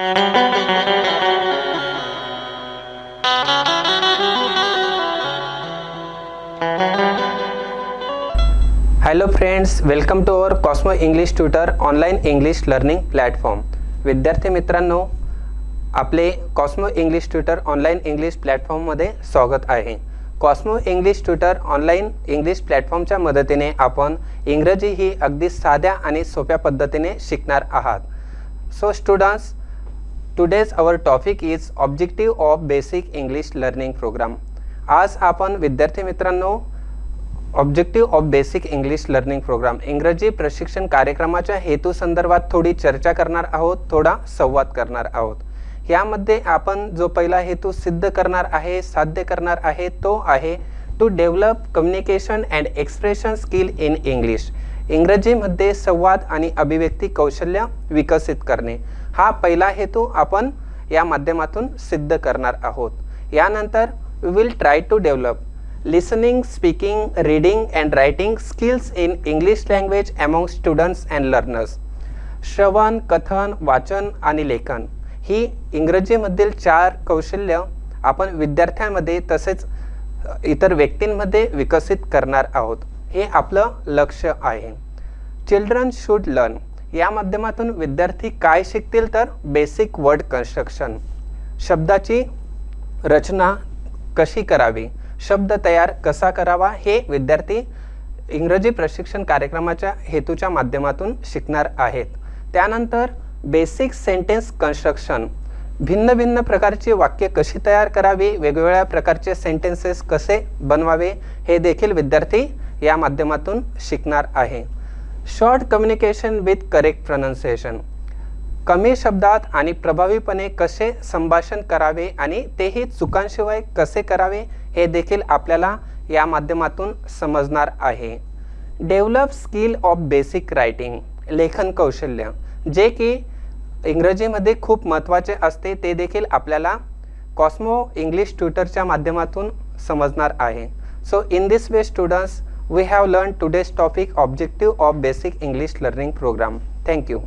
Hello friends, welcome to our Cosmo English tutor online English learning platform. विद्यार्थी मित्रांनो, आपले Cosmo English tutor online English प्लॅटफॉर्ममध्ये स्वागत आहे। Cosmo English tutor online English प्लॅटफॉर्मच्या मदतीने आपण इंग्रजी ही अगदी साध्या आणि सोप्या पद्धतीने शिकणार आहात। So students, today's our topic is objective of basic English learning programme. आज आपण विद्यार्थी मित्रांनो objective of basic English learning programme इंग्रजी प्रशिक्षण कार्यक्रमाच्या हेतू संदर्भात थोडी चर्चा करणार आहोत, थोडा संवाद करणार आहोत। यामध्ये आपण जो पहिला हेतू सिद्ध करणार आहे, साध्य करणार आहे, तो आहे to develop communication and expression skill in English. इंग्रजीमध्ये संवाद आणि अभिव्यक्ती कौशल्य विकसित करणे हा पहिला हेतू आपण या माध्यमातून सिद्ध करणार आहोत। यानंतर we will try to develop listening, speaking, reading and writing skills in English language among students and learners। श्रवण, कथन, वाचन आणि लेखन ही इंग्रजीमधील 4 कौशल्य आपण विद्यार्थ्यांमध्ये तसेच इतर व्यक्तींमध्ये विकसित करणार आहोत, हे आपलं लक्ष आहे। चिल्ड्रन शुड लर्न या माध्यमातून विद्यार्थी काय शिकतील तर बेसिक वर्ड कन्स्ट्रक्शन, शब्दाची रचना कशी करावी, शब्द तयार कसा करावा हे विद्यार्थी इंग्रजी प्रशिक्षण कार्यक्रमाच्या हेतूच्या माध्यमातून शिकणार आहेत। त्यानंतर बेसिक सेंटेन्स कन्स्ट्रक्शन, भिन्न भिन्न प्रकारची वाक्य कशी तयार करावी, वेगवेगळ्या प्रकारचे सेंटेन्सेस कसे बनवावे हे देखील विद्यार्थी या माध्यमातून शिकणार आहे। Short communication with correct pronunciation, कमी शब्दात आणि प्रभावीपणे कसे संभाषण करावे आणि तेही चुकांशिवाय कसे करावे हे देखील आपल्याला या माध्यमातून समजणार आहे। Develop skill of basic writing, लेखन कौशल्य जे की इंग्रजीमध्ये खूप महत्त्वाचे असते, ते देखील आपल्याला कॉस्मो इंग्लिश ट्यूटरच्या माध्यमातून समजणार आहे। So in this way students, we have learn today's topic objective of basic English learning programme. Thank you.